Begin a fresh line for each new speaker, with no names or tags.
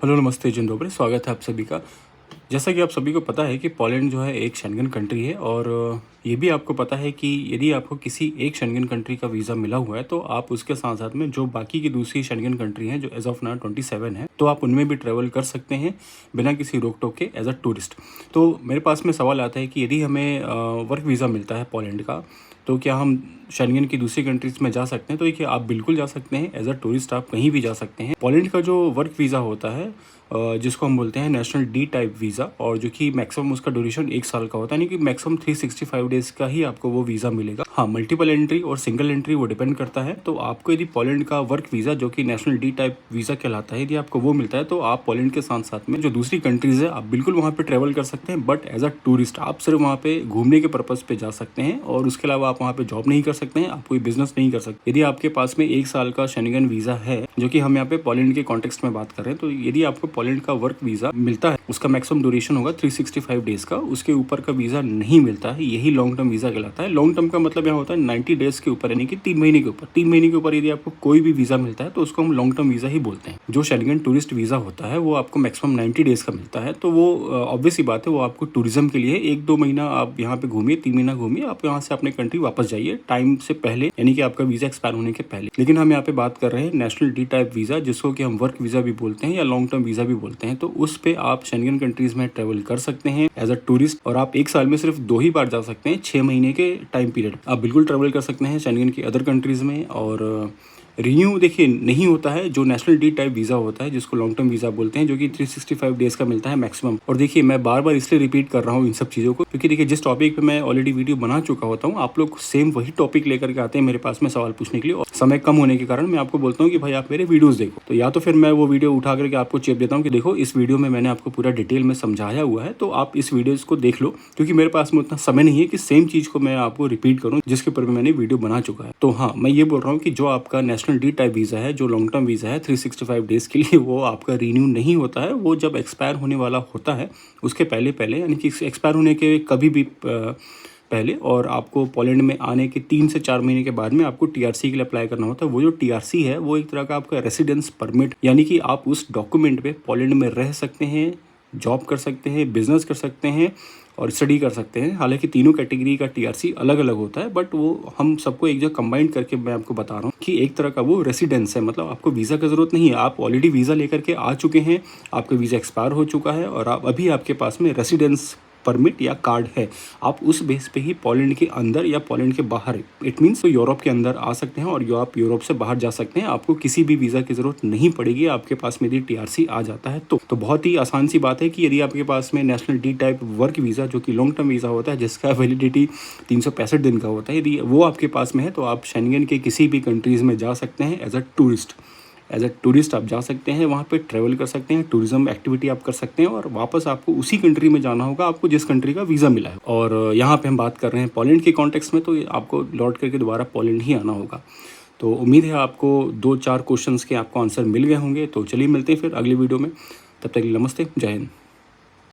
Hello, नमस्ते, जिन दोपहर स्वागत है आप सभी का। जैसा कि आप सभी को पता है कि पोलैंड जो है एक शेंगन कंट्री है और ये भी आपको पता है कि यदि आपको किसी एक शेंगन कंट्री का वीज़ा मिला हुआ है तो आप उसके साथ-साथ में जो बाकी की दूसरी शेंगन कंट्री हैं जो एज़ ऑफ नाउ 27 है, तो आप उनमें भी ट्रैवल कर सकते हैं बिना किसी रोक-टोक के एज़ अ टूरिस्ट। तो मेरे पास में सवाल आता है कि यदि हमें वर्क वीज़ा मिलता है पोलैंड का, तो क्या हम शेंगन की दूसरी कंट्रीज़ में जा सकते हैं? तो देखिए, आप बिल्कुल जा सकते हैं, एज़ अ टूरिस्ट आप कहीं भी जा सकते हैं। पोलैंड का जो वर्क वीज़ा होता है जिसको हम बोलते हैं नेशनल डी टाइप वीज़ा, और जो कि मैक्सिमम उसका ड्यूरेशन 1 साल का होता है, यानी कि मैक्सिमम 365 डेज़ का ही आपको वो वीज़ा मिलेगा। हाँ, मल्टीपल एंट्री और सिंगल एंट्री वो डिपेंड करता है। तो आपको यदि पोलैंड का वर्क वीज़ा जो कि नेशनल डी टाइप वीज़ा कहलाता है, यदि आपको वो मिलता है तो आप पोलैंड के साथ-साथ में जो दूसरी कंट्रीज़ है आप बिल्कुल वहाँ पे ट्रैवल कर सकते हैं, बट एज़ अ टूरिस्ट आप सिर्फ वहाँ पे घूमने के पर्पज़ पे जा सकते हैं और उसके अलावा आप वहाँ पे जॉब नहीं कर सकते हैं, आप कोई बिज़नेस नहीं कर सकते। यदि आपके पास में 1 साल का शेंगन वीज़ा है, जो कि हम यहाँ पे पोलैंड के कॉन्टेक्स्ट में बात कर रहे हैं, तो यदि आपको पोलैंड का वर्क वीज़ा मिलता है, उसका मैक्सिमम ड्यूरेशन होगा 365 डेज़ का, उसके ऊपर का वीज़ा नहीं मिलता है, यही लॉन्ग टर्म वीज़ा कहलाता है। लॉन्ग टर्म का मतलब यहाँ होता है 90 डेज़ के ऊपर, यानी कि 3 महीने के ऊपर। 3 महीने के ऊपर यदि आपको कोई भी वीज़ा मिलता है तो उसको हम लॉन्ग टर्म वीज़ा ही बोलते हैं। जो शेंगन टूरिस्ट वीज़ा होता है वो आपको मैक्सिमम 90 डेज़ का मिलता है, तो वो ऑब्वियस सी बात है, वो आपको टूरिज्म के लिए 1-2 महीना आप यहाँ पे घूमिए, 3 महीना घूमिए, आप यहाँ से अपने कंट्री वापस जाइए टाइम से पहले, यानी कि आपका वीज़ा एक्सपायर होने के पहले। लेकिन हम यहाँ पे बात कर रहे हैं नेशनल डी टाइप वीज़ा, जिसको कि हम वर्क वीज़ा भी बोलते हैं या लॉन्ग टर्म वीज़ा भी बोलते हैं। तो उस पे आप शेंगन कंट्रीज़ में ट्रैवल कर सकते हैं एज़ अ टूरिस्ट, और आप 1 साल में सिर्फ 2 ही बार जा सकते हैं, 6 महीने के टाइम पीरियड। आप बिल्कुल ट्रैवल कर सकते हैं शेंगन की अदर कंट्रीज़ में। और रिन्यू देखिए नहीं होता है, जो नेशनल डी टाइप वीज़ा होता है जिसको लॉन्ग टर्म वीज़ा बोलते हैं, जो कि 365 डेज़ का मिलता है मैक्सिमम। और देखिए, मैं बार-बार इसलिए रिपीट कर रहा हूँ इन सब चीज़ों को, क्योंकि देखिए जिस टॉपिक पे मैं ऑलरेडी वीडियो बना चुका होता हूँ, आप लोग सेम वही टॉपिक लेकर के आते हैं मेरे पास में सवाल पूछने के लिए, और समय कम होने के कारण मैं आपको बोलता हूँ कि भाई आप मेरे वीडियोज़ देखो। तो या तो फिर मैं वो वीडियो उठा करके आपको चेप देता हूँ कि देखो इस वीडियो में मैंने आपको पूरा डिटेल में समझाया हुआ है, तो आप इस वीडियोज़ को देख लो, क्योंकि मेरे पास में उतना समय नहीं है कि सेम चीज़ को मैं आपको रिपीट करूँ जिसके ऊपर मैंने वीडियो बना चुका है। तो हाँ, मैं ये बोल रहा हूँ कि जो आपका नेशनल डी टाइप वीज़ा है, जो लॉन्ग टर्म वीज़ा है 365 डेज़ के लिए, वो आपका रिन्यू नहीं होता है। वो जब एक्सपायर होने वाला होता है उसके पहले, यानी कि एक्सपायर होने के कभी भी पहले, और आपको पोलैंड में आने के 3 से 4 महीने के बाद में आपको टीआरसी के लिए अप्लाई करना होता है। वो जो टीआरसी है वो एक तरह का आपका रेसिडेंस परमिट, यानी कि आप उस डॉक्यूमेंट पे पोलैंड में रह सकते हैं, जॉब कर सकते हैं, बिजनेस कर सकते हैं और स्टडी कर सकते हैं। हालांकि तीनों कैटेगरी का टीआरसी अलग अलग होता है, बट वो हम सबको एक जगह कंबाइन करके मैं आपको बता रहा हूँ कि एक तरह का वो रेसिडेंस है। मतलब आपको वीज़ा की ज़रूरत नहीं है, आप ऑलरेडी वीज़ा लेकर के आ चुके हैं, आपका वीज़ा एक्सपायर हो चुका है और आप अभी आपके पास में रेसिडेंस परमिट या कार्ड है। आप उस बेस पे ही पोलैंड के अंदर या पोलैंड के बाहर, इट मीन्स तो यूरोप के अंदर आ सकते हैं और आप यूरोप से बाहर जा सकते हैं। आपको किसी भी वीज़ा की ज़रूरत नहीं पड़ेगी आपके पास में यदि टीआरसी आ जाता है तो बहुत ही आसान सी बात है कि यदि आपके पास में national D type work visa, जो कि लॉन्ग टर्म वीज़ा होता है जिसका वैलिडिटी 365 दिन का होता है, यदि वो आपके पास में है तो आप शेंगन के किसी भी कंट्रीज़ में जा सकते हैं एज अ टूरिस्ट आप जा सकते हैं, वहाँ पे ट्रैवल कर सकते हैं, टूरिज्म एक्टिविटी आप कर सकते हैं और वापस आपको उसी कंट्री में जाना होगा आपको जिस कंट्री का वीज़ा मिला है। और यहाँ पे हम बात कर रहे हैं पोलैंड के कॉन्टेक्स्ट में, तो आपको लौट करके दोबारा पोलैंड ही आना होगा। तो उम्मीद है आपको 2-4 क्वेश्चंस के आपको आंसर मिल गए होंगे। तो चलिए मिलते हैं फिर अगली वीडियो में, तब तक के लिए नमस्ते, जय हिंद।